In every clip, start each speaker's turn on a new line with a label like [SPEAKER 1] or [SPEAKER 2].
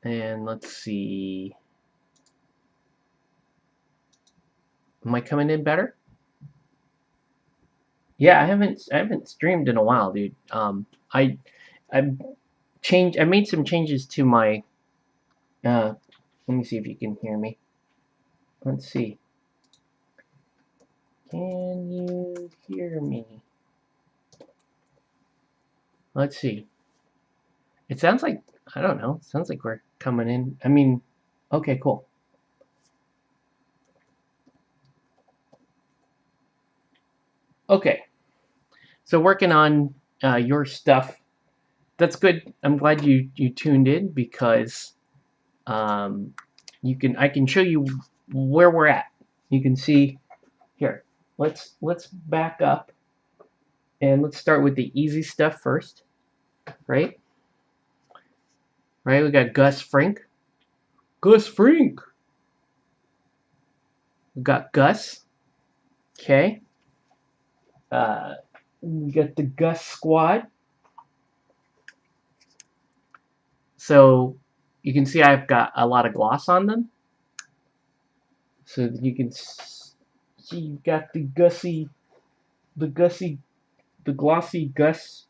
[SPEAKER 1] And let's see. Am I coming in better? Yeah, I haven't streamed in a while, dude. I I made some changes to my let me see if you can hear me. Let's see. Can you hear me? Let's see. It sounds like, I don't know. It sounds like we're coming in. I mean, okay, cool. Okay. So working on your stuff. That's good. I'm glad you tuned in because um, I can show you where we're at. You can see here. Let's back up and let's start with the easy stuff first, right? Right. We got Gus Frink. Gus Frink. We got Gus. Okay. We got the Gus Squad. So you can see I've got a lot of gloss on them. So you can see you've got the Gussie, the glossy Gus.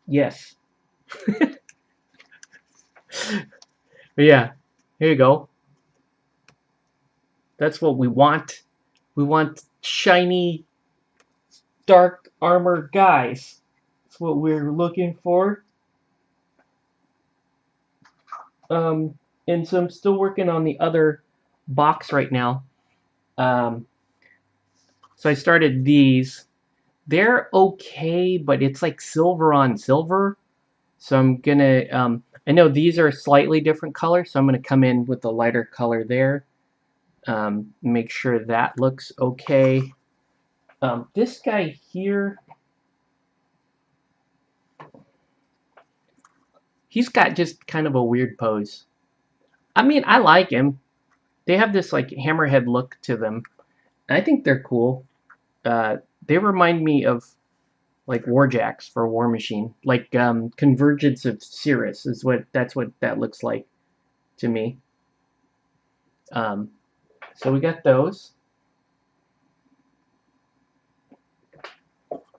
[SPEAKER 1] Yes. But yeah, here you go. That's what we want. We want shiny, dark armor guys. That's what we're looking for. Um, and so I'm still working on the other box right now. Um, so I started these. They're okay, but it's like silver on silver. So I'm gonna, I know these are a slightly different color, so I'm gonna come in with the lighter color there. Make sure that looks okay. This guy here, he's got just kind of a weird pose. I mean, I like him. They have this like hammerhead look to them. I think they're cool. They remind me of like Warjacks for War Machine, like Convergence of Cirrus is that's what that looks like to me. Um, so we got those,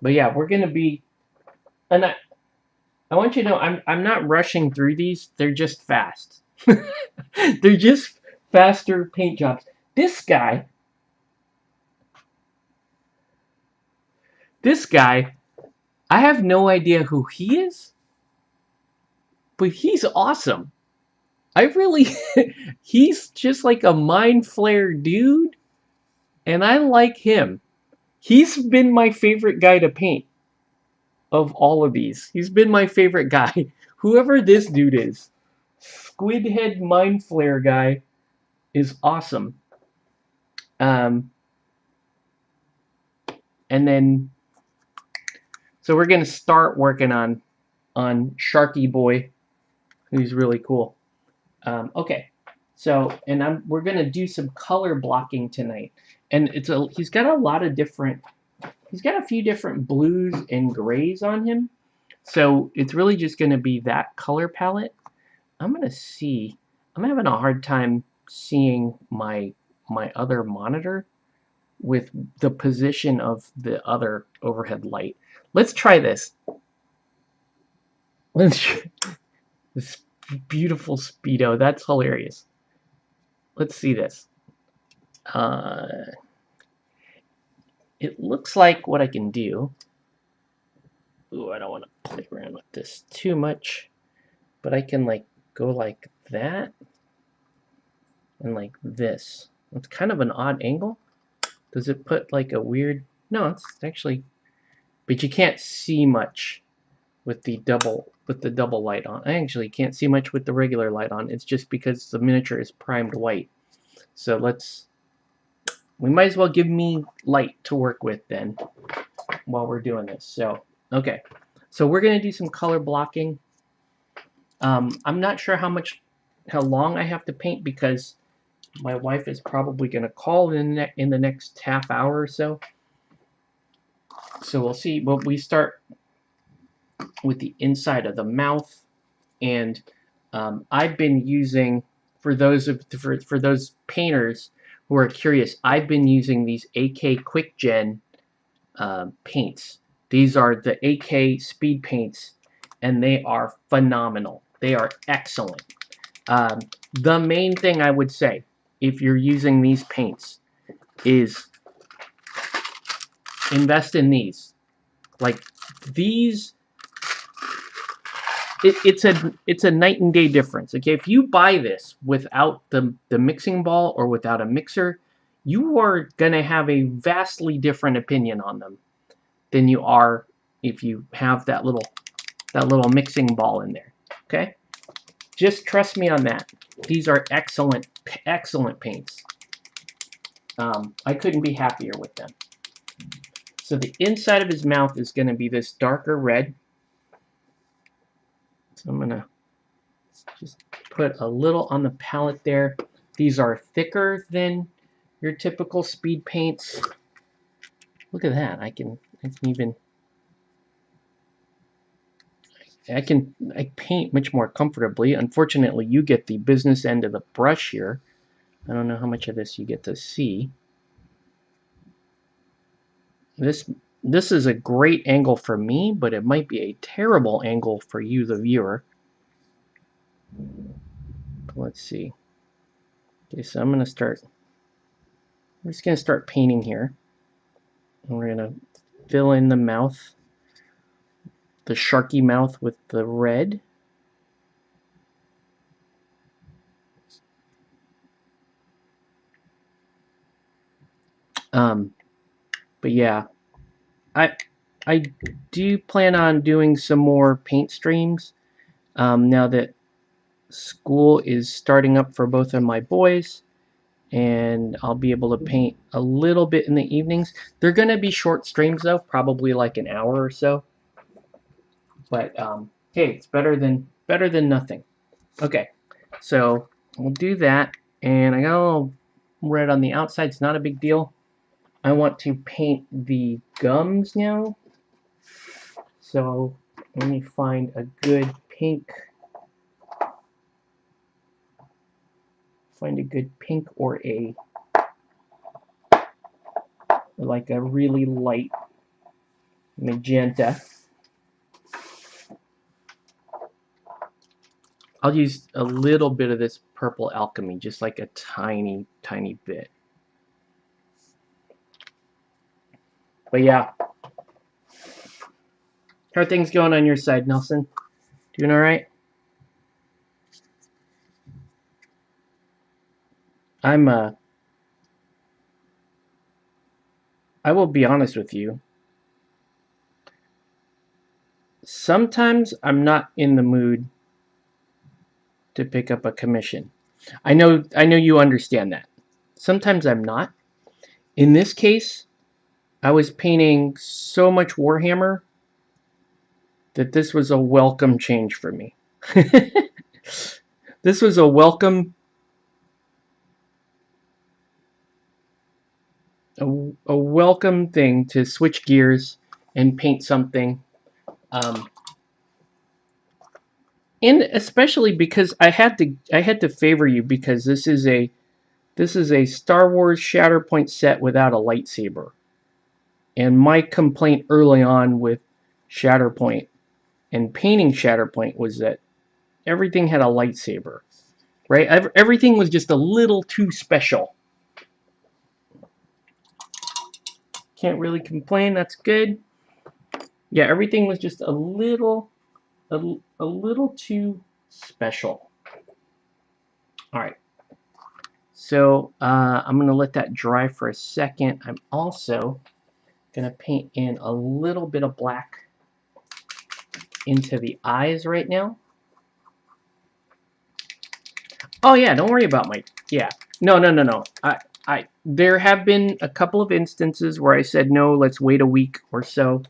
[SPEAKER 1] but yeah, we're gonna be, and I want you to know I'm not rushing through these. They're just fast. They're just faster paint jobs. This guy, this guy, I have no idea who he is, but he's awesome. I really, he's just like a mind flare dude, and I like him. He's been my favorite guy to paint of all of these. He's been my favorite guy. Whoever this dude is, Squid Head Mind Flare guy is awesome. Um, and then, so we're gonna start working on Sharky Boy, who's really cool. Okay, so and we're gonna do some color blocking tonight, and he's got a lot of different. He's got a few different blues and grays on him, so it's really just gonna be that color palette. I'm gonna see. I'm having a hard time seeing my other monitor with the position of the other overhead light. Let's try this. Let's this beautiful speedo. That's hilarious. Let's see this. Uh, it looks like what I can do. Ooh, I don't want to play around with this too much, but I can like go like that and like this. It's kind of an odd angle. Does it put like a weird? No, it's actually, but you can't see much with the double light on. I actually can't see much with the regular light on. It's just because the miniature is primed white. So we might as well give me light to work with then while we're doing this. So, okay. So we're going to do some color blocking. I'm not sure how long I have to paint because my wife is probably going to call in the next half hour or so. So we'll see. But we start with the inside of the mouth, and I've been using, for those painters who are curious, I've been using these AK Quick Gen paints. These are the AK speed paints, and they are phenomenal. They are excellent. Um, the main thing I would say, if you're using these paints, is invest in these. Like these, it's a night and day difference. Okay, if you buy this without the mixing ball or without a mixer, you are gonna have a vastly different opinion on them than you are if you have that little mixing ball in there. Okay, just trust me on that. These are excellent paints. I couldn't be happier with them. So the inside of his mouth is going to be this darker red. So I'm going to just put a little on the palette there. These are thicker than your typical speed paints. Look at that. I can I paint much more comfortably. Unfortunately, you get the business end of the brush here. I don't know how much of this you get to see. This is a great angle for me, but it might be a terrible angle for you, the viewer. Let's see. Okay, so I'm just gonna start painting here. And we're gonna fill in the mouth, the sharky mouth with the red. But yeah, I I do plan on doing some more paint streams now that school is starting up for both of my boys, and I'll be able to paint a little bit in the evenings. They're gonna be short streams though, probably like an hour or so. But hey, it's better than nothing. Okay, so we'll do that, and I got a little red on the outside. It's not a big deal. I want to paint the gums now. So let me find a good pink. Find a good pink or like a really light magenta. I'll use a little bit of this purple alchemy, just like a tiny, tiny bit. But yeah, how are things going on your side, Nelson? Doing all right? I will be honest with you. Sometimes I'm not in the mood to pick up a commission. I know you understand that. Sometimes I'm not. In this case, I was painting so much Warhammer that this was a welcome change for me. This was a welcome thing to switch gears and paint something. And especially because I had to favor you, because this is a Star Wars Shatterpoint set without a lightsaber. And my complaint early on with Shatterpoint and painting Shatterpoint was that everything had a lightsaber, right? Everything was just a little too special. Can't really complain. That's good. Yeah, everything was just a little too special. All right. So I'm going to let that dry for a second. I'm also going to paint in a little bit of black into the eyes right now. Oh yeah, don't worry about yeah. No. There have been a couple of instances where I said no, let's wait a week or so,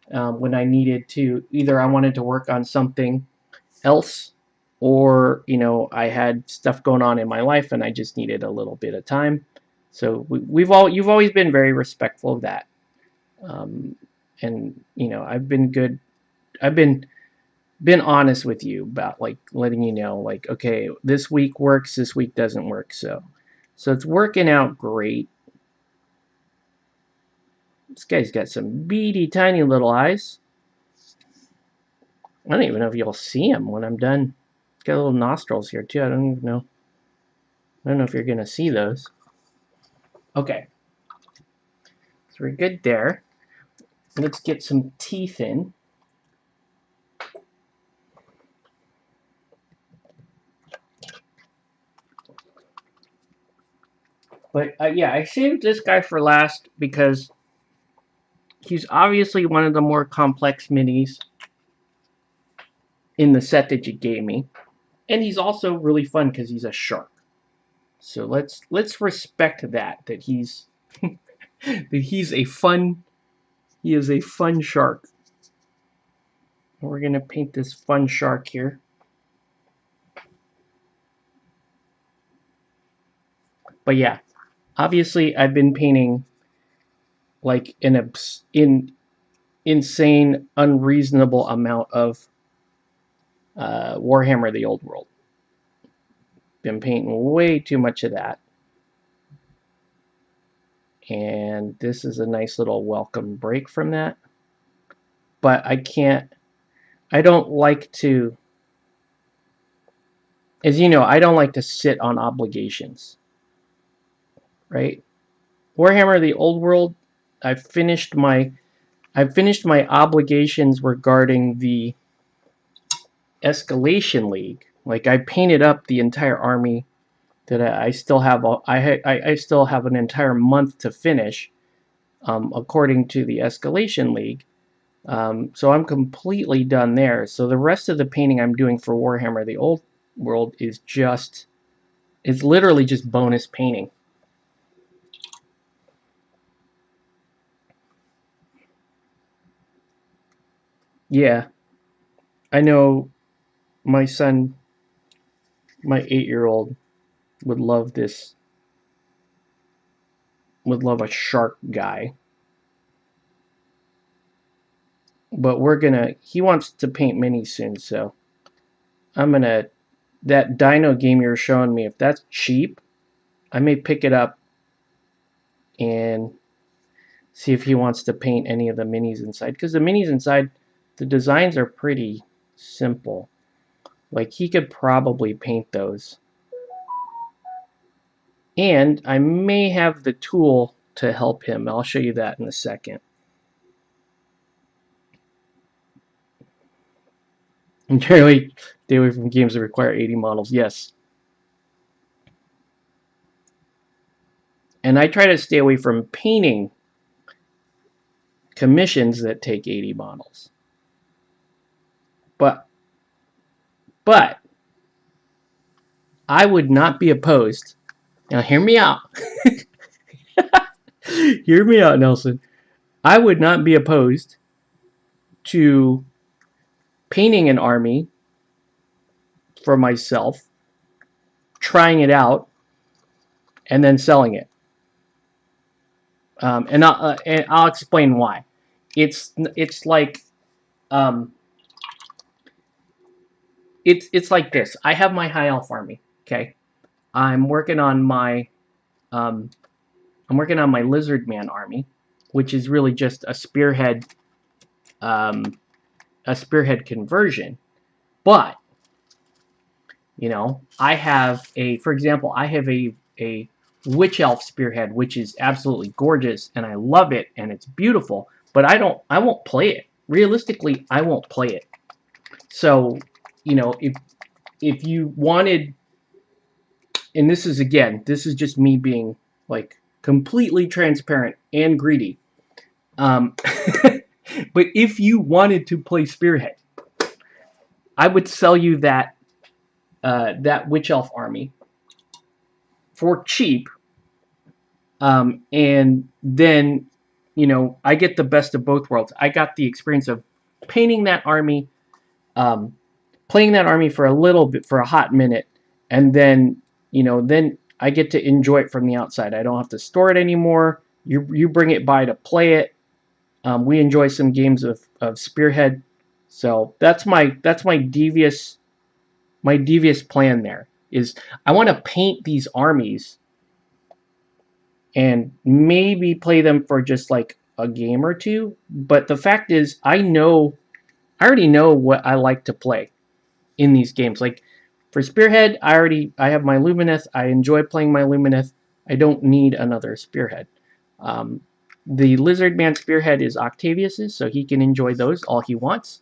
[SPEAKER 1] when I needed to, either I wanted to work on something else, or I had stuff going on in my life and I just needed a little bit of time. So you've always been very respectful of that, and I've been good. I've been been honest with you about like letting you know like, okay, this week works, this week doesn't work. So it's working out great. This guy's got some beady tiny little eyes. I don't even know if you'll see him when I'm done. He's got little nostrils here too. I don't even know. I don't know if you're gonna see those. Okay, so we're good there. Let's get some teeth in. But yeah, I saved this guy for last because he's obviously one of the more complex minis in the set that you gave me. And he's also really fun because he's a shark. So let's respect that he's that he's a fun he is a fun shark. We're gonna paint this fun shark here. But yeah, obviously I've been painting like an insane, unreasonable amount of Warhammer: The Old World. Been painting way too much of that. And this is a nice little welcome break from that. But I don't like to, as you know, I don't like to sit on obligations, right? Warhammer: The Old World, I've finished my obligations regarding the Escalation League. Like I painted up the entire army that I still have. I still have an entire month to finish, according to the Escalation League. So I'm completely done there. So the rest of the painting I'm doing for Warhammer: The Old World is it's literally just bonus painting. Yeah, I know my son, my 8-year-old, would love this, would love a shark guy. But he wants to paint minis soon, so I'm gonna, that dino game you're showing me, if that's cheap, I may pick it up and see if he wants to paint any of the minis inside. Because the minis inside, the designs are pretty simple. Like he could probably paint those. And I may have the tool to help him. I'll show you that in a second. And generally, stay away from games that require 80 models. Yes. And I try to stay away from painting commissions that take 80 models. But I would not be opposed. Now hear me out. Hear me out, Nelson. I would not be opposed to painting an army for myself, trying it out, and then selling it. And I'll explain why. It's like it's like this. I have my high elf army. Okay, I'm working on my um, lizard man army, which is really just um, a spearhead conversion. But you know, I have for example, I have a witch elf spearhead, which is absolutely gorgeous, and I love it, and it's beautiful. But I won't play it. Realistically, I won't play it. So, you know, if you wanted, and this is just me being like completely transparent and greedy. But if you wanted to play Spearhead, I would sell you that that Witch Elf army for cheap, and then you know I get the best of both worlds. I got the experience of painting that army, um, playing that army for a little bit, for a hot minute, and then you know then I get to enjoy it from the outside. I don't have to store it anymore. You bring it by to play it. We enjoy some games of Spearhead. So that's my devious plan there is I want to paint these armies and maybe play them for just like a game or two. But the fact is, I already know what I like to play in these games. Like for Spearhead, I have my Lumineth. I enjoy playing my Lumineth. I don't need another Spearhead. Um, the Lizardman Spearhead is Octavius's, so he can enjoy those all he wants.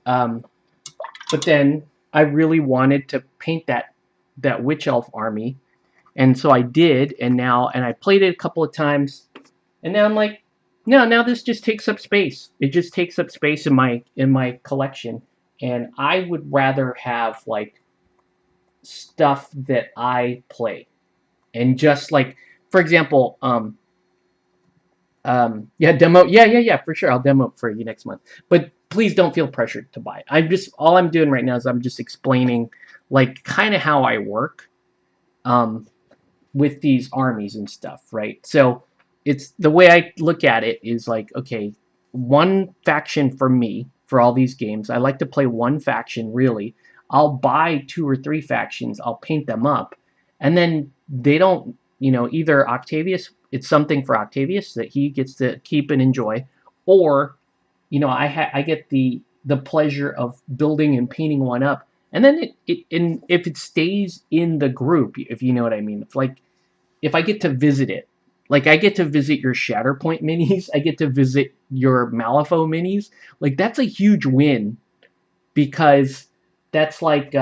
[SPEAKER 1] Um, but then I really wanted to paint that Witch Elf army, and so I did. And I played it a couple of times, and now I'm like, no, now this just takes up space. It just takes up space in my collection, and I would rather have like stuff that I play, and just like, for example, yeah, demo, yeah, for sure, I'll demo it for you next month. But please don't feel pressured to buy it. All I'm doing right now is I'm just explaining like kind of how I work. Um, with these armies and stuff, right? So it's the way I look at it is like, okay, one faction for me for all these games. I like to play one faction really. I'll buy two or three factions, I'll paint them up, and then they don't, either Octavius, it's something for Octavius that he gets to keep and enjoy, or I get the pleasure of building and painting one up, and then if it stays in the group, if you know what I mean. It's like if I get to visit it, like I get to visit your Shatterpoint minis, I get to visit your Malifaux minis, like that's a huge win because that's like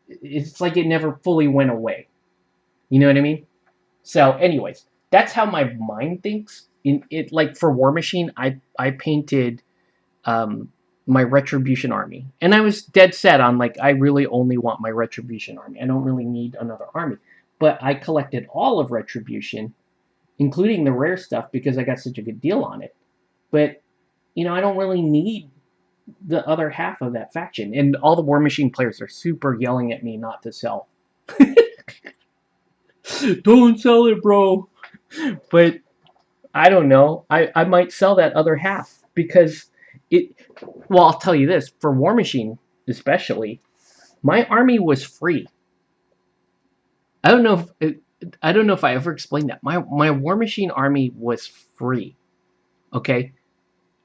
[SPEAKER 1] it's like it never fully went away. You know what I mean? So, anyways, that's how my mind thinks. In it, like for War Machine, I painted um, my Retribution army, and I was dead set on like I really only want my Retribution army. I don't really need another army, but I collected all of Retribution, including the rare stuff, because I got such a good deal on it. But I don't really need the other half of that faction, and all the War Machine players are super yelling at me not to sell. Don't sell it, bro. But I don't know. I might sell that other half because it. Well, I'll tell you this: for War Machine, especially, my army was free. I don't know if I don't know if I ever explained that. My War Machine army was free. Okay,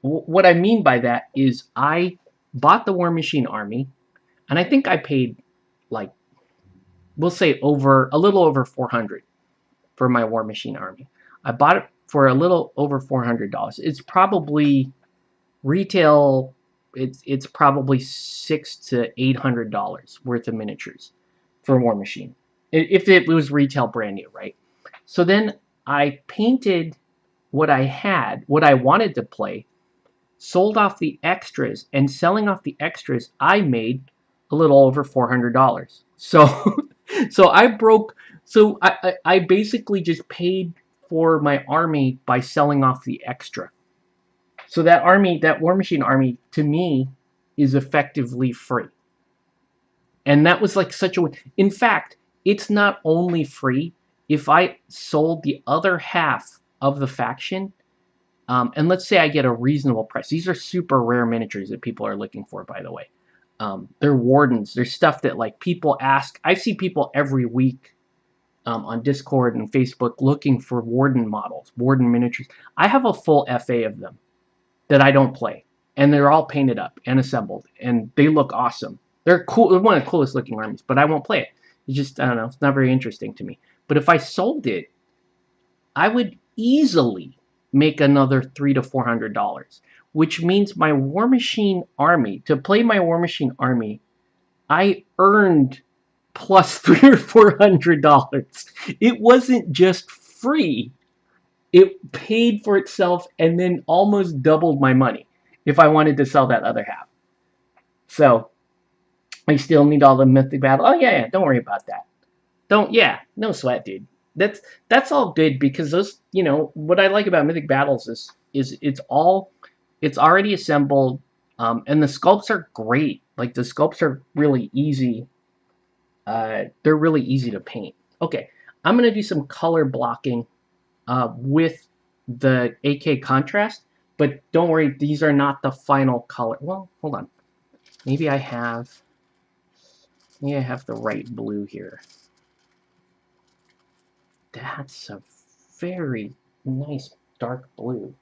[SPEAKER 1] what I mean by that is I bought the War Machine army, and I think I paid like we'll say over a little over 400 for my War Machine army. I bought it for a little over $400. It's probably retail. It's probably $600 to $800 worth of miniatures for War Machine if it was retail brand new, right? So then I painted what I had, what I wanted to play, sold off the extras, and selling off the extras, I made a little over $400. So, so I broke. So I basically just paid for my army by selling off the extra. So that army, that War Machine army, to me, is effectively free. And that was like such a. In fact, it's not only free. If I sold the other half of the faction, and let's say I get a reasonable price. These are super rare miniatures that people are looking for, by the way. They're wardens. They're stuff that like people ask. I see people every week on Discord and Facebook looking for warden models, warden miniatures. I have a full FA of them that I don't play, and they're all painted up and assembled, and they look awesome. They're cool. They're one of the coolest looking armies, but I won't play it. It's just I don't know. It's not very interesting to me. But if I sold it, I would easily make another $300 to $400, which means my War Machine army, to play my War Machine army, I earned plus $300 or $400. It wasn't just free; it paid for itself and then almost doubled my money if I wanted to sell that other half. So I still need all the mythic battle. Oh yeah, don't worry about that. Don't no sweat, dude. That's all good because those what I like about Mythic Battles is it's already assembled, and the sculpts are great. Like the sculpts are really easy. They're really easy to paint. Okay, I'm gonna do some color blocking with the AK contrast But don't worry, these are not the final color. Well, hold on. Maybe I have the right blue here. That's a very nice dark blue.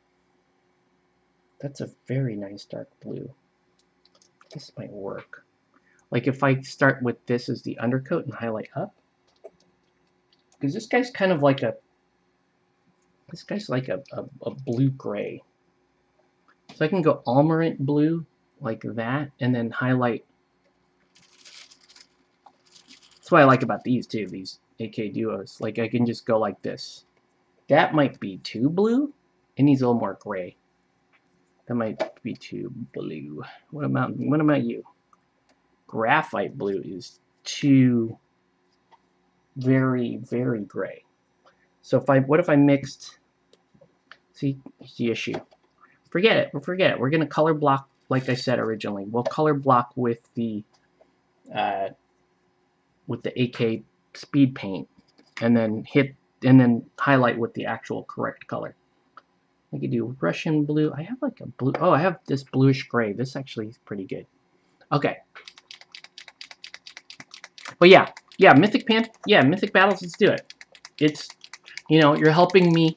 [SPEAKER 1] That's a very nice dark blue. This might work. Like if I start with this as the undercoat and highlight up, because this guy's kind of like a blue gray. So I can go Almerant blue like that, and then highlight. That's what I like about these too, these AK duos. Like I can just go like this. That might be too blue. It needs a little more gray. That might be too blue. What about you? Graphite blue is too very, very gray. So what if I mixed? See, here's the issue. Forget it. We're gonna color block like I said originally. We'll color block with the AK speed paint, and then highlight with the actual correct color. I could do Russian blue. I have like a blue. Oh, I have this bluish gray. This actually is pretty good. Okay. But yeah, Mythic Battles. Let's do it. It's, you're helping me.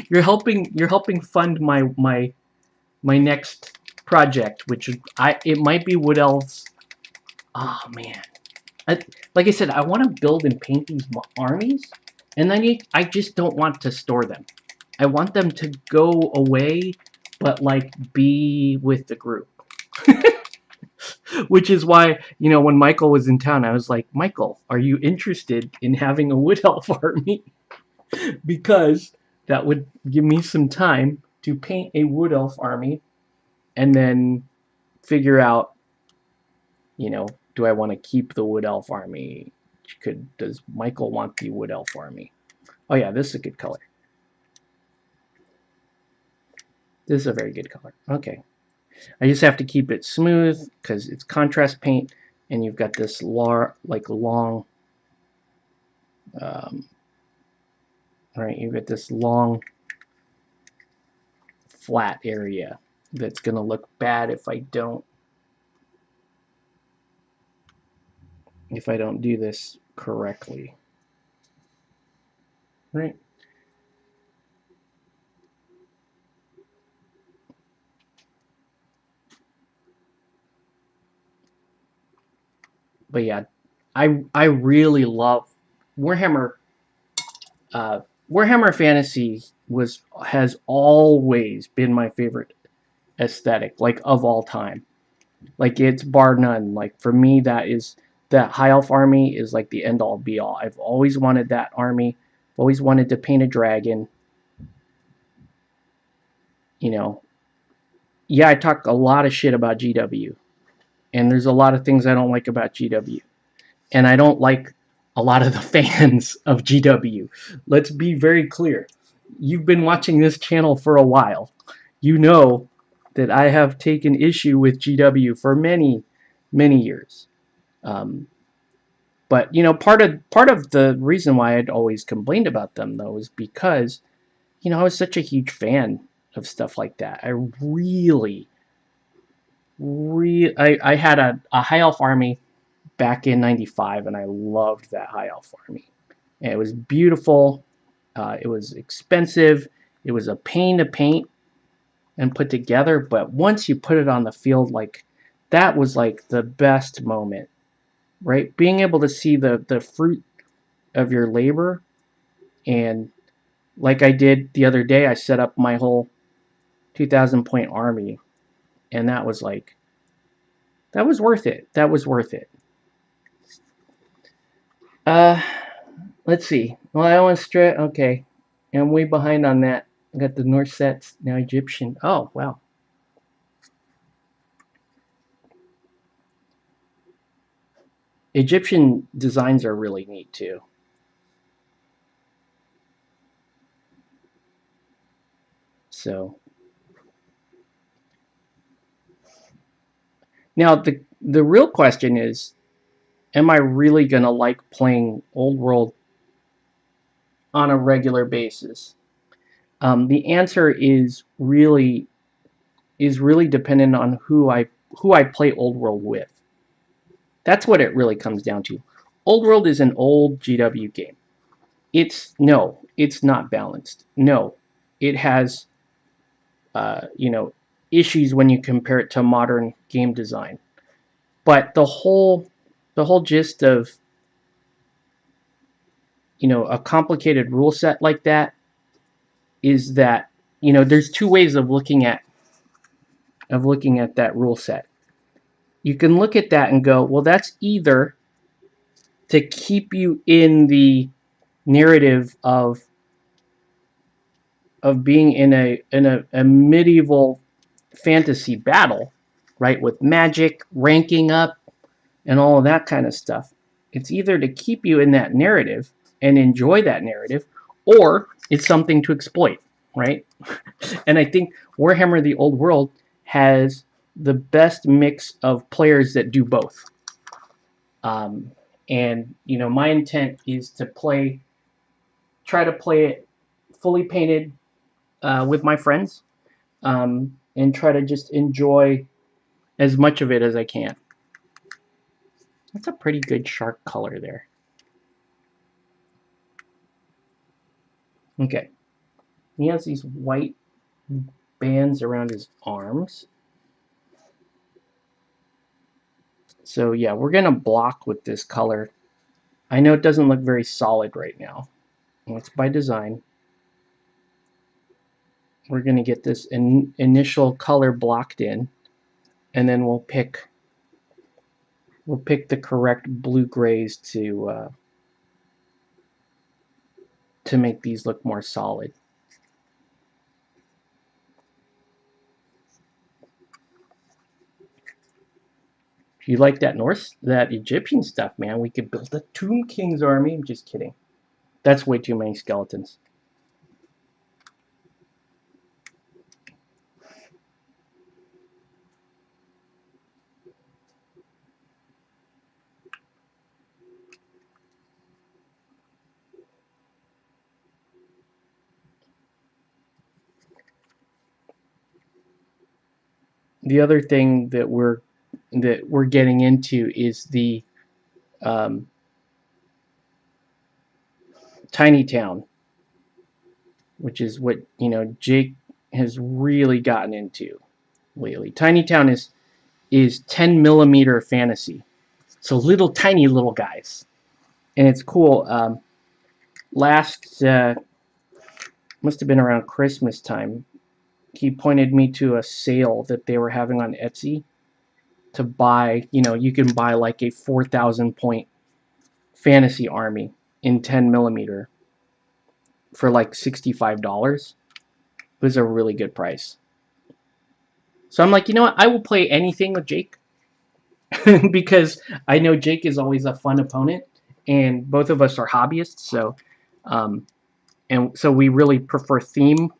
[SPEAKER 1] you're helping fund my next project, which it might be Wood Elves. Oh man, like I said, I want to build and paint these armies, and then I just don't want to store them. I want them to go away, but like be with the group. Which is why, when Michael was in town, I was like, Michael, are you interested in having a Wood Elf army? Because that would give me some time to paint a Wood Elf army and then figure out, do I want to keep the Wood Elf army? Does Michael want the Wood Elf army? Oh yeah, this is a good color. This is a very good color. Okay. I just have to keep it smooth because it's contrast paint, and you've got this long, right? You've got this long, flat area that's gonna look bad if I don't do this correctly, right? But yeah, I really love Warhammer. Warhammer Fantasy has always been my favorite aesthetic, like of all time. Like it's bar none. Like for me, that High Elf army is like the end all be all. I've always wanted that army. Always wanted to paint a dragon. Yeah, I talk a lot of shit about GW, and there's a lot of things I don't like about GW. And I don't like a lot of the fans of GW. Let's be very clear. You've been watching this channel for a while. You know that I have taken issue with GW for many, many years. But part of the reason why I'd always complained about them though is because I was such a huge fan of stuff like that. I I had a High Elf army back in '95, and I loved that High Elf army. And it was beautiful. It was expensive. It was a pain to paint and put together. But once you put it on the field, like that was like the best moment, right? Being able to see the fruit of your labor, and like I did the other day, I set up my whole 2,000 point army, and that was worth it. That was worth it. Let's see. Well, I want straight. Okay, I'm way behind on that. I got the North sets now. Egyptian. Oh wow. Egyptian designs are really neat too. So now the real question is, am I really gonna like playing Old World on a regular basis? The answer is really dependent on who I play Old World with. That's what it really comes down to. Old World is an old GW game. It's not balanced. No, it has issues when you compare it to modern game design. But the whole gist of a complicated rule set like that is that there's two ways of looking at that rule set. You can look at that and go, well, that's either to keep you in the narrative of being in a medieval fantasy battle, right, with magic, ranking up, and all of that kind of stuff. It's either to keep you in that narrative and enjoy that narrative, or it's something to exploit, right? And I think Warhammer the Old World has the best mix of players that do both. Um, and my intent is to try to play it fully painted with my friends, and try to just enjoy as much of it as I can. That's a pretty good sharp color there. Okay, he has these white bands around his arms. So yeah, we're gonna block with this color. I know it doesn't look very solid right now. It's by design. We're gonna get this initial color blocked in, and then we'll pick the correct blue grays to make these look more solid. If you like that Egyptian stuff, man, we could build a Tomb King's army. I'm just kidding. That's way too many skeletons. The other thing that we're getting into is the um, tiny town, which is what Jake has really gotten into lately. Tiny town is 10 millimeter fantasy, so tiny little guys, and it's cool. Last must have been around Christmas time. He pointed me to a sale that they were having on Etsy to buy. You can buy like a 4,000 point fantasy army in 10 millimeter for like $65. It was a really good price. So I'm like, you know what? I will play anything with Jake because I know Jake is always a fun opponent, and both of us are hobbyists. Um, so we really prefer theme.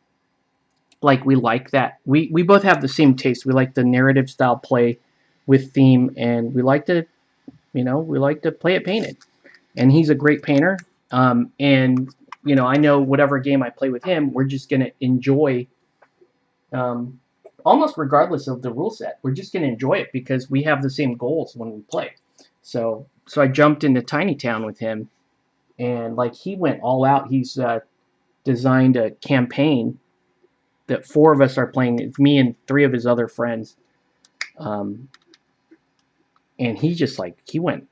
[SPEAKER 1] Like we like that. We both have the same taste. We like the narrative style play with theme, and we like to play it painted. And he's a great painter. And I know whatever game I play with him, we're just gonna enjoy. Um, Almost regardless of the rule set, we're just gonna enjoy it because we have the same goals when we play. So I jumped into Tiny Town with him, and like he went all out. He's designed a campaign that four of us are playing. It's me and three of his other friends. Um, and he went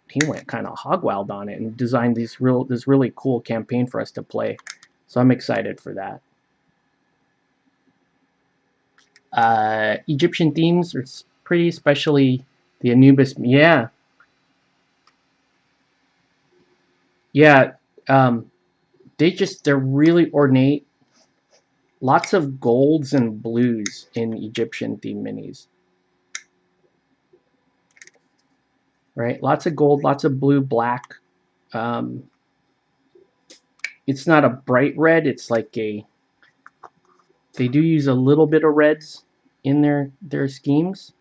[SPEAKER 1] kind of hog wild on it and designed this really cool campaign for us to play. So I'm excited for that. Egyptian themes are pretty, especially the Anubis. Yeah, yeah. Um, they're really ornate. Lots of golds and blues in Egyptian theme minis. Right, lots of gold, lots of blue, black. Um, it's not a bright red. It's like they do use a little bit of reds in their schemes.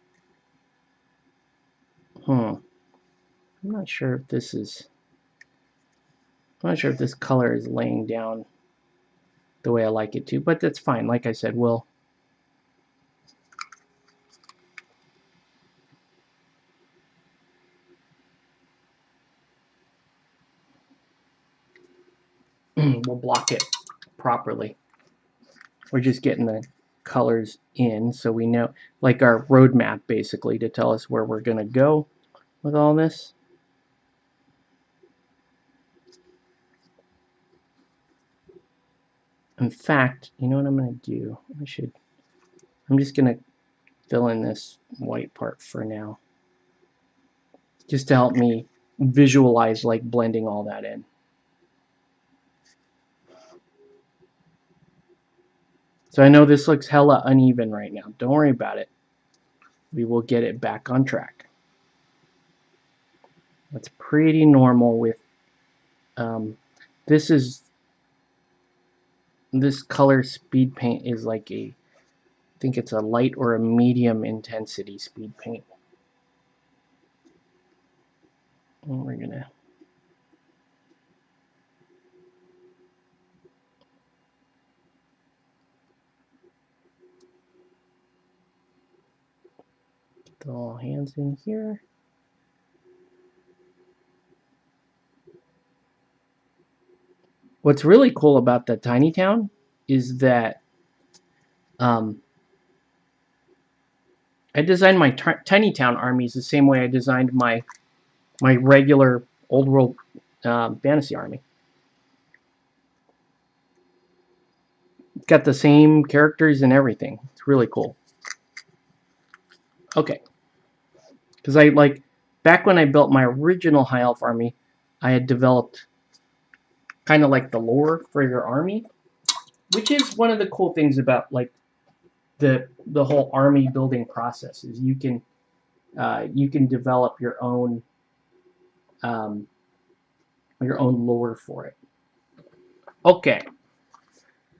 [SPEAKER 1] I'm not sure if this is. I'm not sure if this color is laying down. the way I like it to, but that's fine. Like I said, we'll we'll block it properly. We're just getting the colors in so we know, like our roadmap basically, to tell us where we're going to go with all this. In fact, you know what I'm going to do? I'm just going to fill in this white part for now, just to help me visualize like blending all that in. So I know this looks hella uneven right now. Don't worry about it. We will get it back on track. That's pretty normal with this color speed paint is like I think it's a light or a medium intensity speed paint. And we're gonna get the all hands in here. What's really cool about the tiny town is that I designed my tiny town armies the same way I designed my regular old world fantasy army. It's got the same characters and everything. It's really cool. Okay, because I like back when I built my original high elf army, I had developed kind of like the lore for your army, which is one of the cool things about like the whole army building process is you can develop um, your own lore for it. Okay.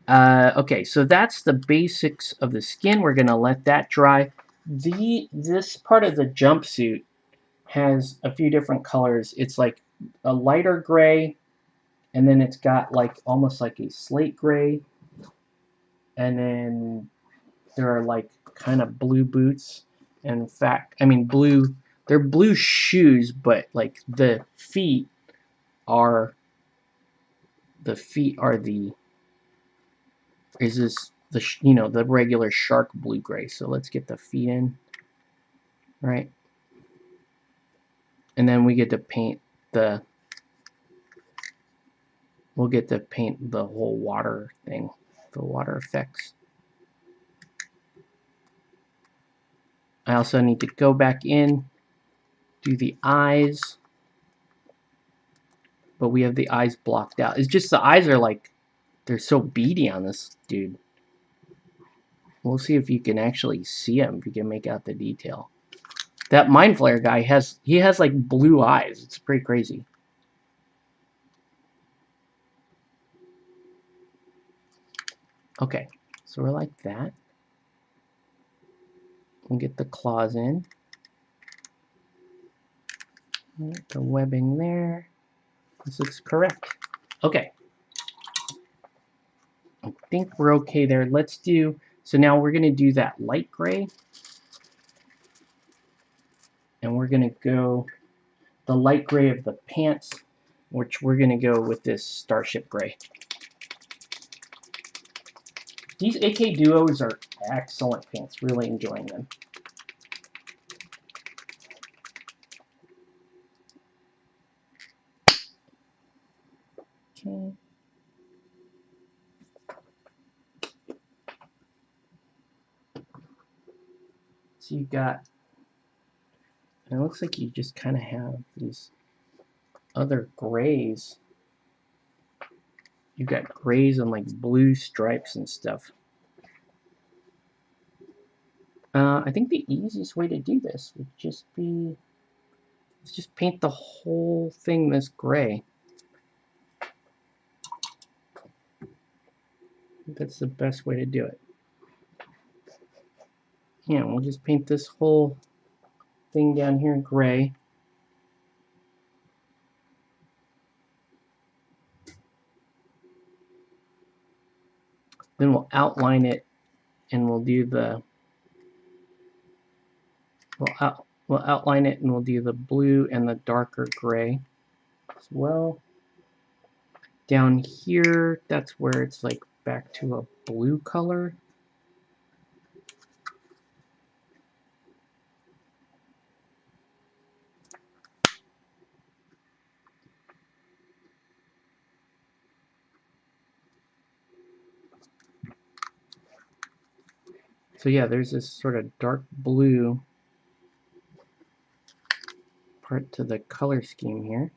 [SPEAKER 1] Okay, so that's the basics of the skin. We're gonna let that dry. This part of the jumpsuit has a few different colors. It's like a lighter gray, and then it's got like almost like a slate gray, and then there are like kind of blue boots. In fact, I mean blue. They're blue shoes, but like are the is this the regular shark blue gray. So let's get the feet in, right? And then we get to paint the we'll get to paint the whole water thing, the water effects. I also need to go back in, do the eyes, but we have the eyes blocked out. It's just the eyes are like, they're so beady on this dude. We'll see if you can actually see him, if you can make out the detail. That Mind Flare guy has like blue eyes. It's pretty crazy. Okay, so we're like that. We'll get the claws in. The webbing there. This looks correct. Okay. I think we're okay there. Let's do, so now we're going to do that light gray. And we're going to go the light gray of the pants, which we're going to go with this Starship gray. These AK Duos are excellent pants. Really enjoying them. Okay. So you got, and it looks like you just kind of have these other grays. You got grays and like blue stripes and stuff. I think the easiest way to do this would just be, let's just paint the whole thing this gray. That's the best way to do it. Yeah, we'll just paint this whole thing down here gray. then we'll outline it, and we'll do the we'll outline it, and we'll do the blue and the darker gray as well. Down here, that's where it's like back to a blue color. So yeah, there's this sort of dark blue part to the color scheme here.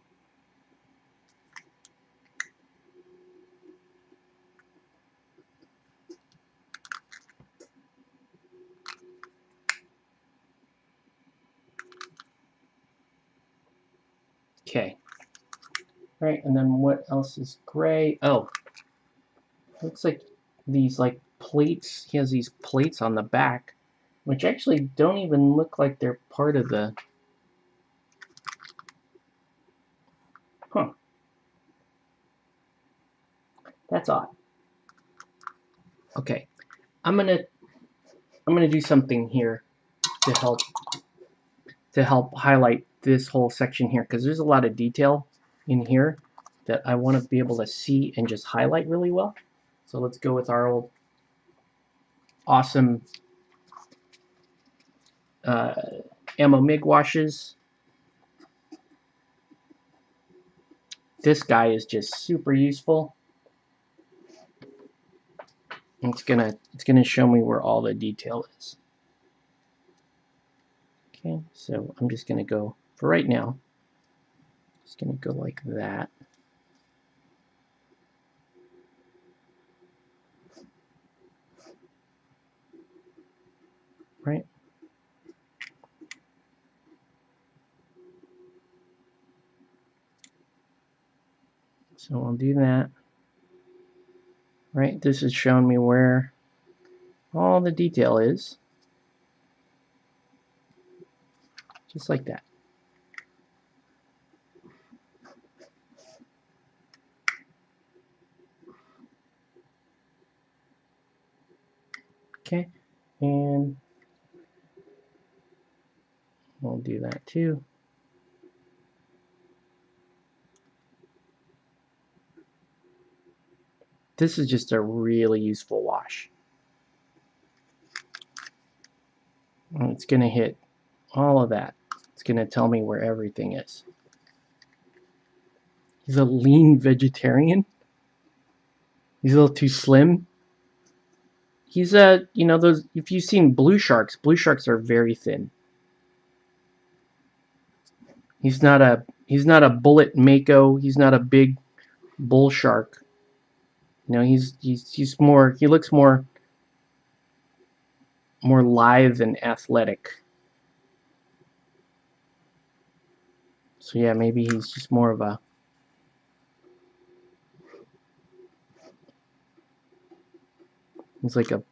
[SPEAKER 1] Okay. All right, and then what else is gray? Oh, looks like these like plates. He has these plates on the back, which actually don't even look like they're part of the. Huh. That's odd. Okay, I'm gonna do something here to help highlight this whole section here, because there's a lot of detail in here that I want to be able to see and just highlight really well. So let's go with our old awesome ammo MIG washes. This guy is just super useful. It's gonna show me where all the detail is. Okay, so I'm just gonna go for right now. Just gonna go like that. Right. So I'll do that. Right, this is showing me where all the detail is. Just like that. Okay, and we'll do that too. This is just a really useful wash. And it's gonna hit all of that. It's gonna tell me where everything is. He's a lean vegetarian. He's a little too slim. He's a, you know, those, if you've seen blue sharks are very thin. He's not a bullet mako. He's not a big bull shark. You know, he's more, he looks more lithe and athletic. So yeah, maybe he's just more of a, he's like a,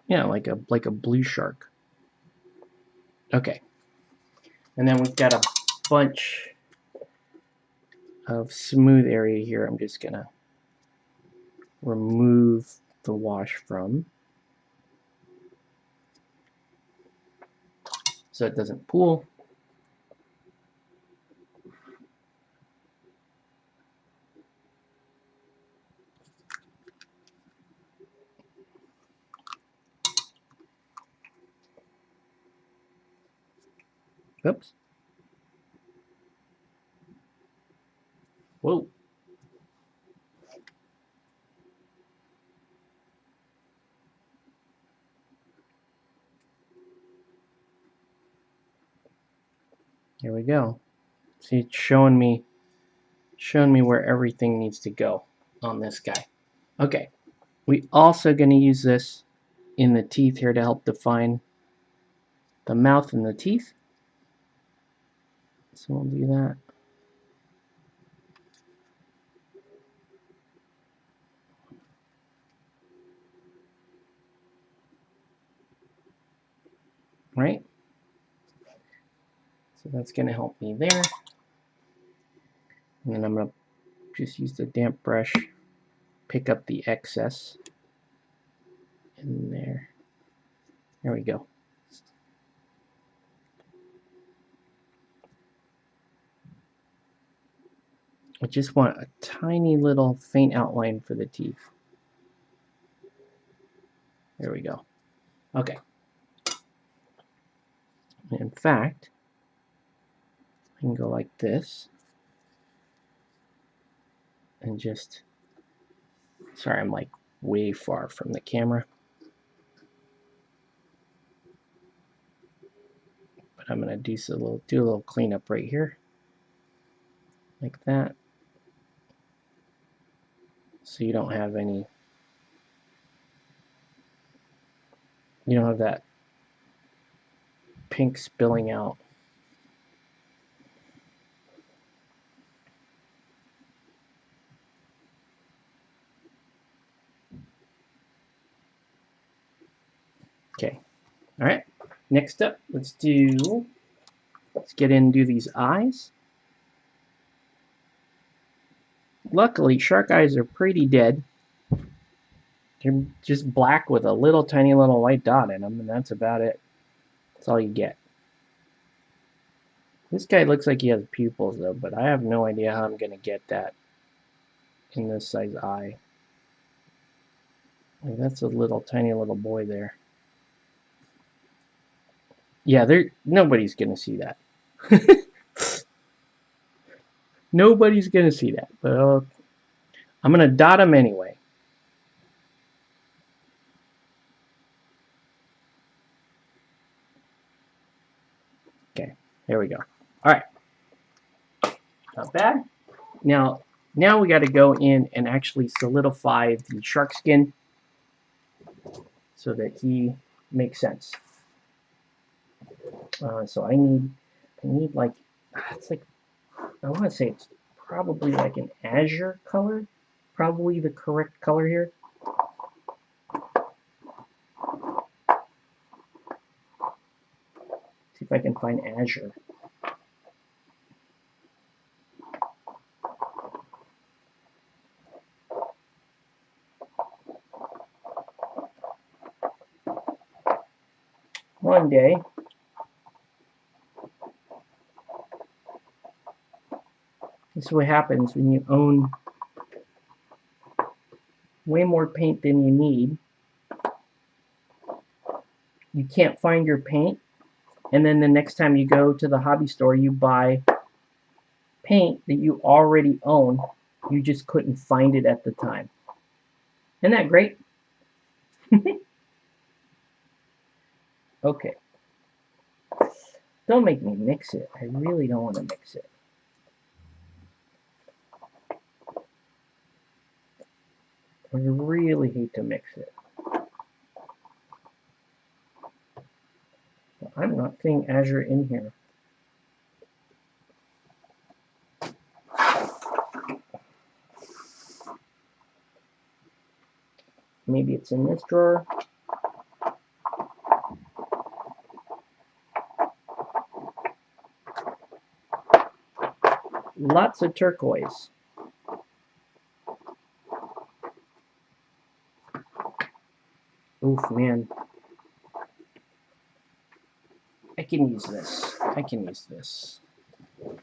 [SPEAKER 1] yeah, like a blue shark. Okay. And then we've got a bunch of smooth area here. I'm just gonna remove the wash from so it doesn't pool. Oops. Whoa. Here we go. See, it's showing me where everything needs to go on this guy. Okay. We also going to use this in the teeth here to help define the mouth and the teeth. So we'll do that. Right? So that's going to help me there. And then I'm going to just use the damp brush, pick up the excess. in there. There we go. I just want a tiny little faint outline for the teeth. There we go. Okay. In fact, I can go like this and just, sorry, I'm like way far from the camera. But I'm gonna do a little cleanup right here, like that. So you don't have that pink spilling out. Okay. All right. Next up, let's get in and do these eyes. Luckily, shark eyes are pretty dead. They're just black with a little tiny little white dot in them, and that's about it. That's all you get. This guy looks like he has pupils though, but I have no idea how I'm gonna get that in this size eye. Like, that's a little tiny little boy there. Yeah, nobody's gonna see that. Nobody's gonna see that, but I'm gonna dot him anyway. Okay, there we go. All right, not bad. Now we got to go in and actually solidify the shark skin so that he makes sense. So I need like, it's like, I want to say it's probably like an azure color, probably the correct color here. See if I can find azure. One day, this is what happens when you own way more paint than you need. You can't find your paint, and then the next time you go to the hobby store, you buy paint that you already own. You just couldn't find it at the time. Isn't that great? Okay. Don't make me mix it. I really don't want to mix it. I really hate to mix it. I'm not seeing azure in here. Maybe it's in this drawer. Lots of turquoise. Oof, man. I can use this. I can use this.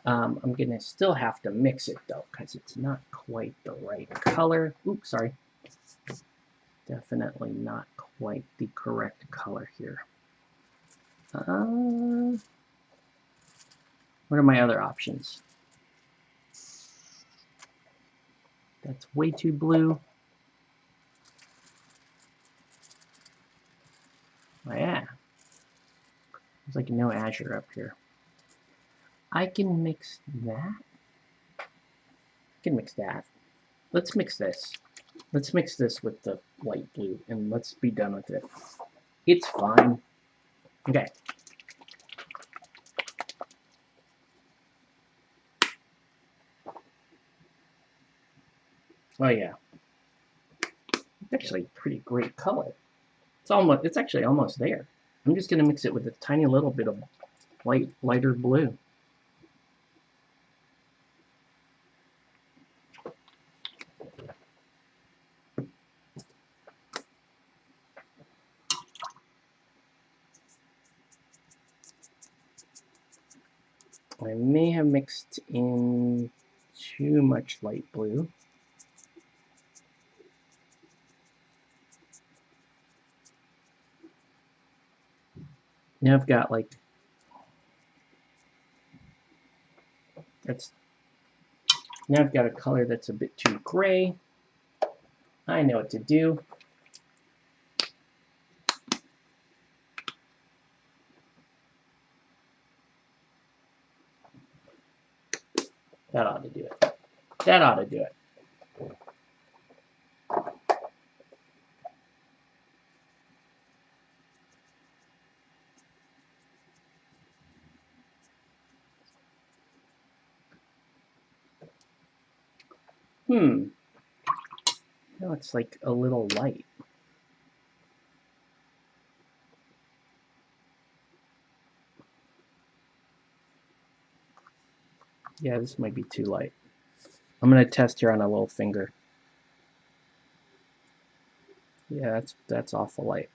[SPEAKER 1] I'm going to still have to mix it, though, because it's not quite the right color. Oops, sorry. Definitely not quite the correct color here. What are my other options? That's way too blue. Oh, yeah. There's like no azure up here. I can mix that. I can mix that. Let's mix this. Let's mix this with the light blue, and let's be done with it. It's fine. Okay. Oh yeah. It's actually a pretty great color. It's actually almost there. I'm just gonna mix it with a tiny little bit of lighter blue. I may have mixed in too much light blue. Now I've got like, that's, now I've got a color that's a bit too gray. I know what to do. That ought to do it. That ought to do it. Hmm. Now it's like a little light. Yeah, this might be too light. I'm going to test here on a little finger. Yeah, that's awful light.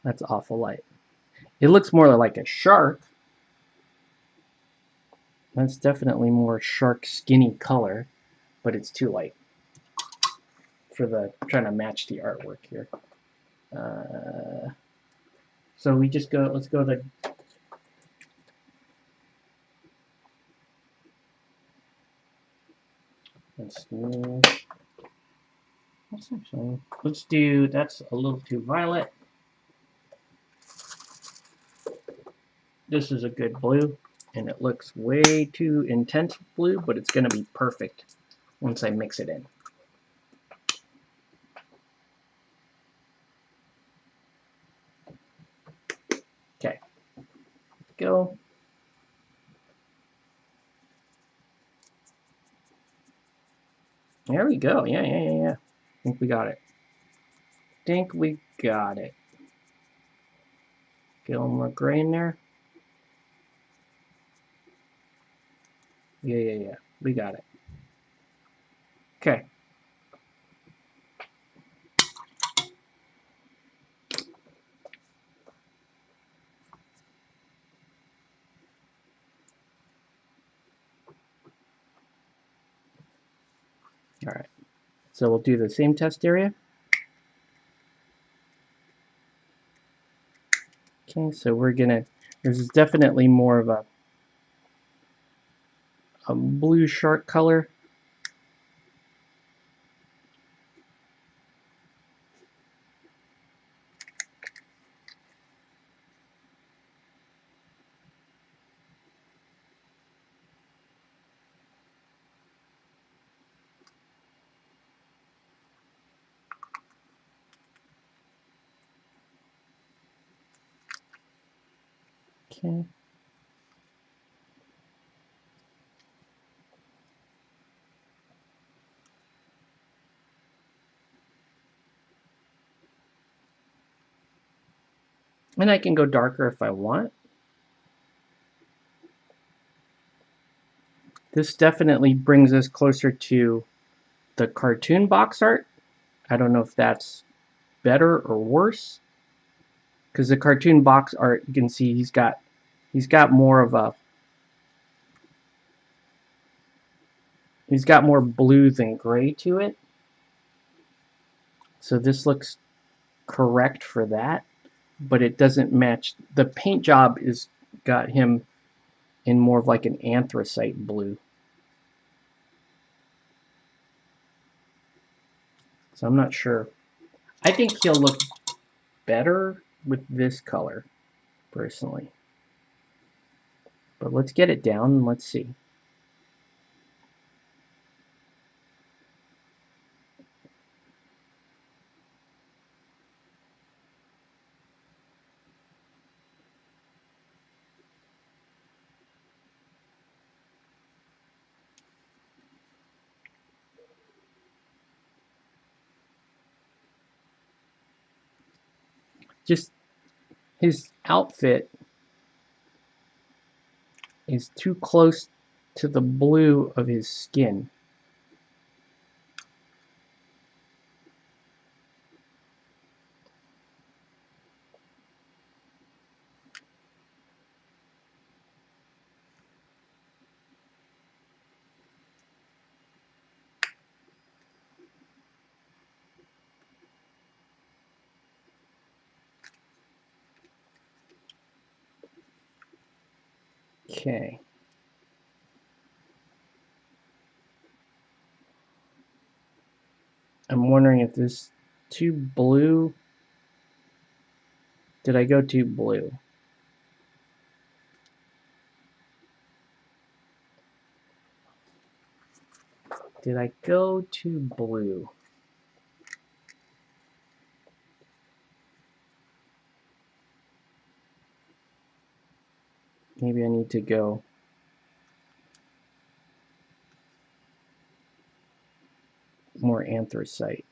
[SPEAKER 1] That's awful light. It looks more like a shark. That's definitely more shark skinny color, but it's too light for the trying to match the artwork here. So we just go. Let's go to. Let's actually. Let's do. That's a little too violet. This is a good blue, and it looks way too intense blue, but it's going to be perfect once I mix it in. Okay, go. There we go. Yeah. I think we got it. Think we got it. Get a little more gray in there. Yeah. We got it. Okay. All right. So we'll do the same test area. Okay, so we're gonna, this is definitely more of a blue shark color. Okay. And I can go darker if I want. This definitely brings us closer to the cartoon box art. I don't know if that's better or worse, because the cartoon box art, you can see he's got more of a, he's got more blue than gray to it. So this looks correct for that, but it doesn't match. The paint job is got him in more of like an anthracite blue. So I'm not sure. I think he'll look better with this color, personally. But let's get it down and let's see. Just his outfit is too close to the blue of his skin. Okay. I'm wondering if this too blue. Did I go too blue? Did I go too blue? Maybe I need to go more anthracite.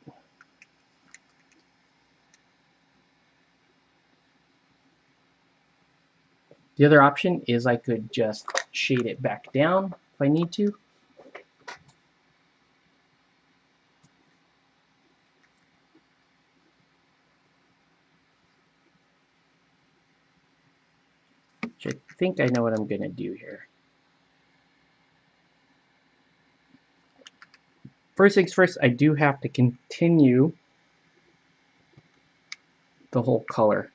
[SPEAKER 1] The other option is I could just shade it back down if I need to. Which I think I know what I'm going to do here. First things first, I do have to continue the whole color.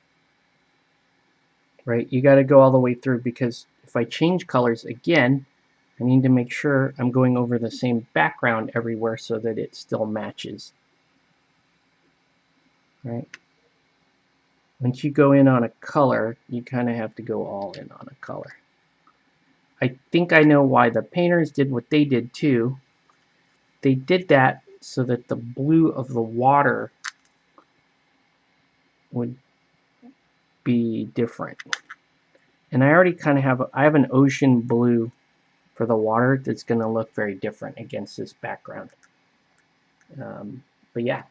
[SPEAKER 1] Right? You got to go all the way through, because if I change colors again, I need to make sure I'm going over the same background everywhere so that it still matches. Right? Once you go in on a color, you kind of have to go all in on a color. I think I know why the painters did what they did too. They did that so that the blue of the water would be different. And I already kind of have an ocean blue for the water that's going to look very different against this background. But yeah.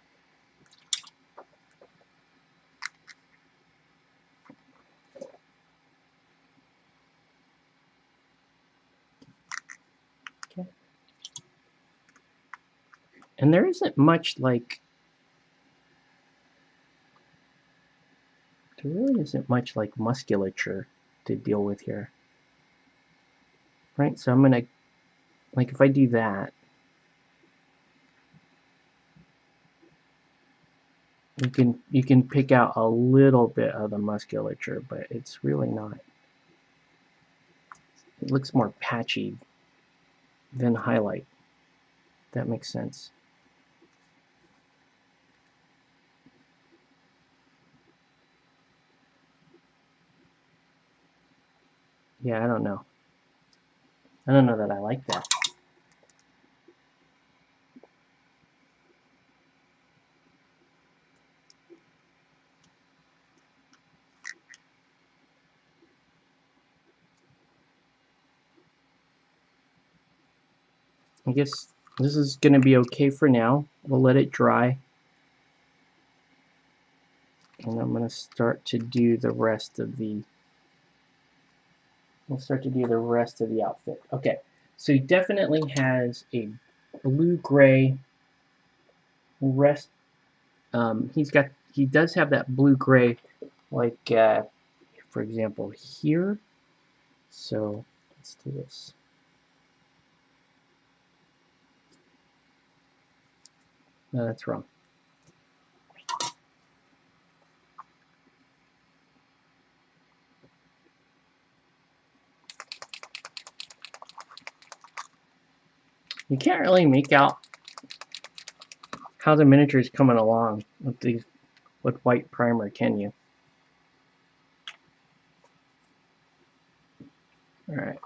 [SPEAKER 1] Okay. And there isn't much like, there really isn't much like musculature to deal with here. Right, so I'm gonna, like if I do that, you can pick out a little bit of the musculature, but it's really not. It looks more patchy than highlight. That makes sense. Yeah, I don't know. I don't know that I like that. I guess this is going to be okay for now. We'll let it dry. And I'm going to start to do the rest of the outfit. Okay, so he definitely has a blue-gray rest. He does have that blue-gray, like for example here. So let's do this. No, that's wrong. You can't really make out how the miniature is coming along with white primer, can you? All right.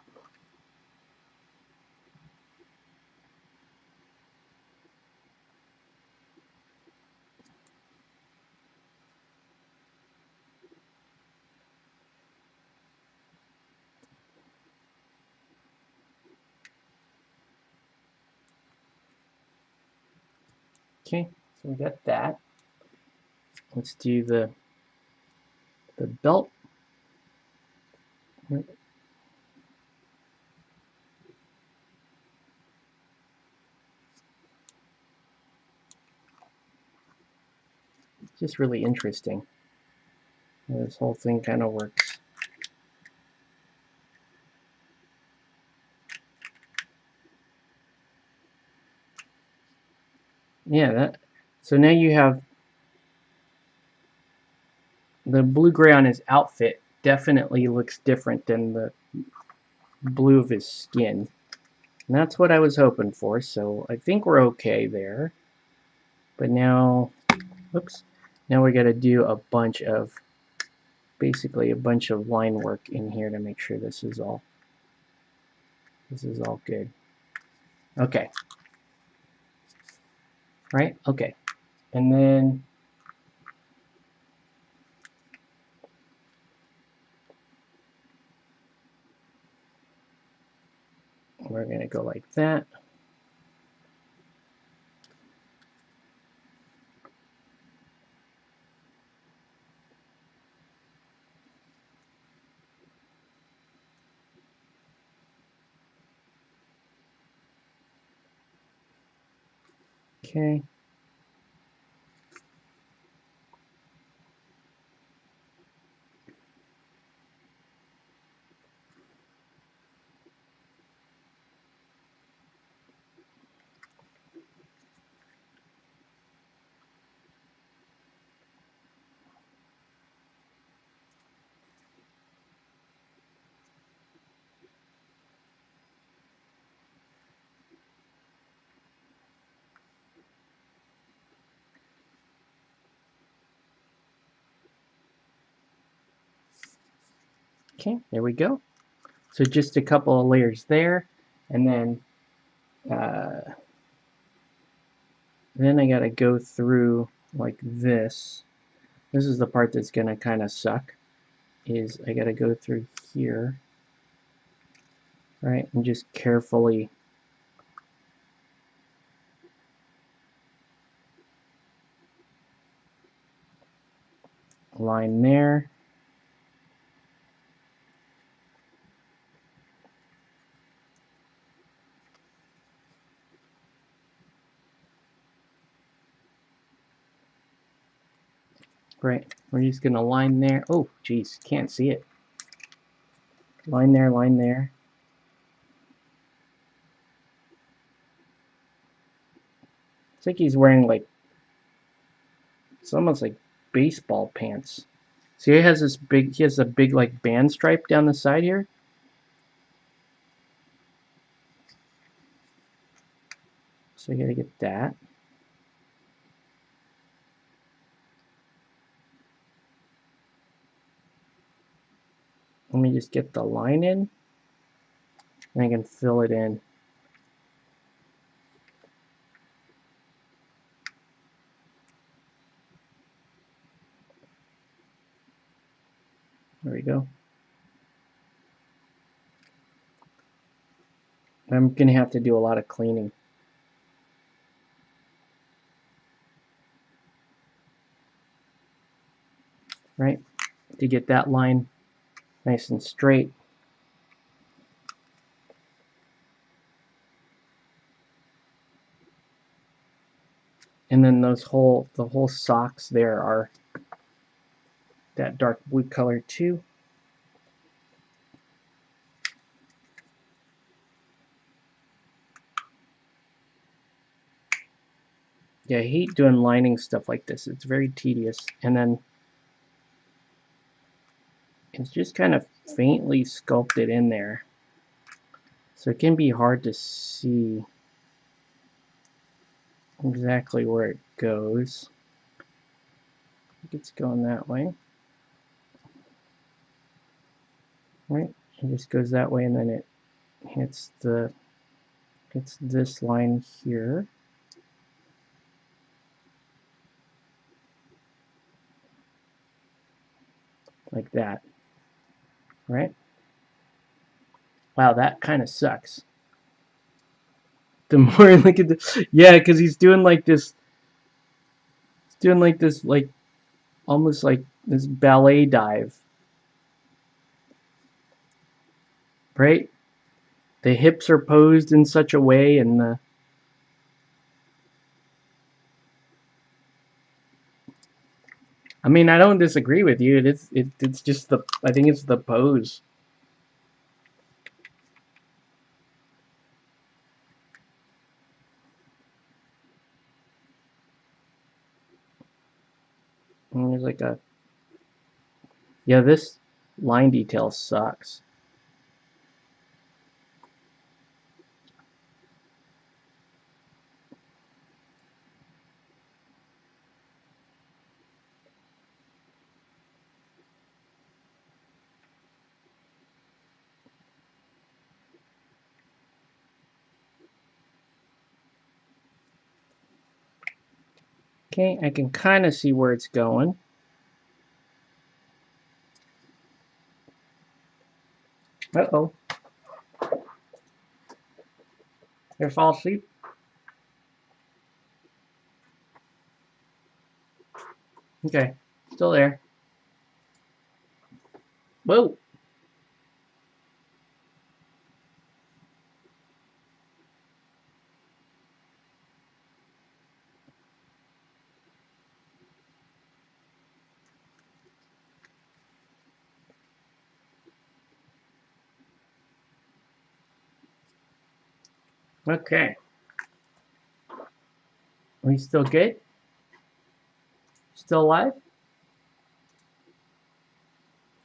[SPEAKER 1] Okay, so we got that. Let's do the belt. It's just really interesting how this whole thing kind of works. Yeah, that. So now you have the blue-gray on his outfit. Definitely looks different than blue of his skin. And that's what I was hoping for, so I think we're okay there. But now, oops, now we got to do a bunch of, basically a bunch of line work in here to make sure this is all good. Okay. Right? Okay. And then we're going to go like that. Okay. Okay, there we go. So just a couple of layers there, and then I gotta go through like this. This is the part that's gonna kind of suck. Is I gotta go through here, right, and just carefully line there. Right, we're just gonna line there. Oh, geez, can't see it. Line there, line there. It's like he's wearing like, it's almost like baseball pants. See, he has a big like band stripe down the side here. So I gotta get that. Let me just get the line in, and I can fill it in. There we go. I'm gonna have to do a lot of cleaning. Right, to get that line nice and straight. And then the whole socks there are that dark blue color too. Yeah, I hate doing lining stuff like this. It's very tedious. And then it's just kind of faintly sculpted in there. So it can be hard to see exactly where it goes. I think it's going that way. Right? It just goes that way, and then it hits this line here. Like that. Right? Wow, that kind of sucks. The more I look at the, yeah, because he's doing like this, like almost like this ballet dive, right? The hips are posed in such a way, and I mean, I don't disagree with you. It's just I think it's the pose. And there's like a, yeah, this line detail sucks. Okay, I can kind of see where it's going. Uh-oh. Did I fall asleep? Okay, still there. Whoa. Okay. Are we still good? Still alive?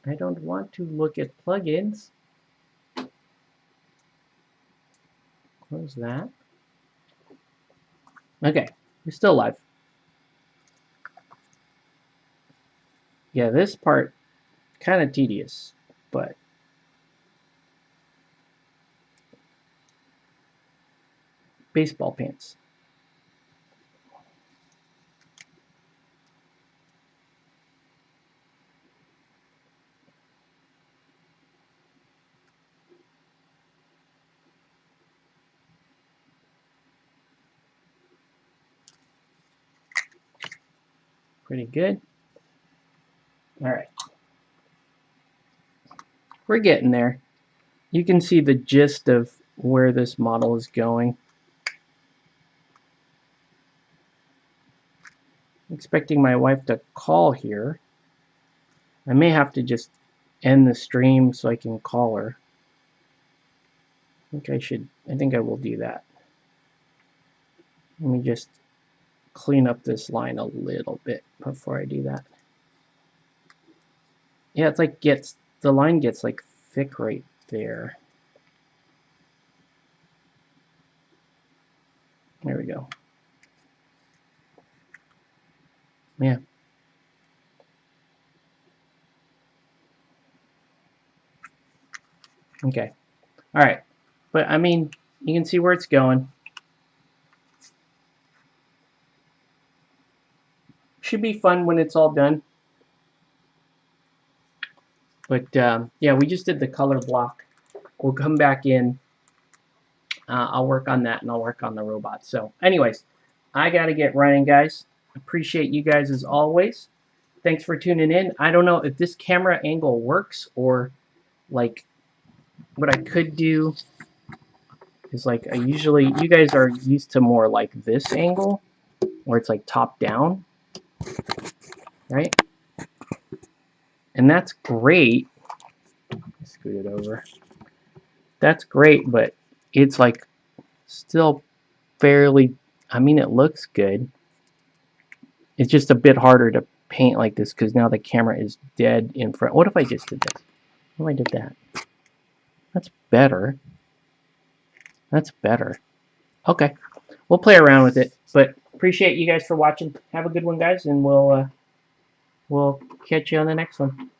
[SPEAKER 1] I don't want to look at plugins. Close that. Okay, we're still alive. Yeah, this part kind of tedious, but baseball pants. Pretty good. All right. We're getting there. You can see the gist of where this model is going. I'm expecting my wife to call here. I may have to just end the stream so I can call her. I think I will do that. Let me just clean up this line a little bit before I do that. Yeah, it's like the line gets like thick right there. There we go. Yeah. Okay. All right. But I mean, you can see where it's going. Should be fun when it's all done. But yeah, we just did the color block. We'll come back in. I'll work on that and I'll work on the robot. So anyways, I got to get running, guys. Appreciate you guys as always. Thanks for tuning in. I don't know if this camera angle works or like what I could do is like you guys are used to more like this angle where it's like top down, right? And that's great. Scoot it over. That's great, but it's like still fairly, I mean, it looks good. It's just a bit harder to paint like this because now the camera is dead in front. What if I just did this? What if I did that? That's better. That's better. Okay. We'll play around with it, but appreciate you guys for watching. Have a good one, guys, and we'll catch you on the next one.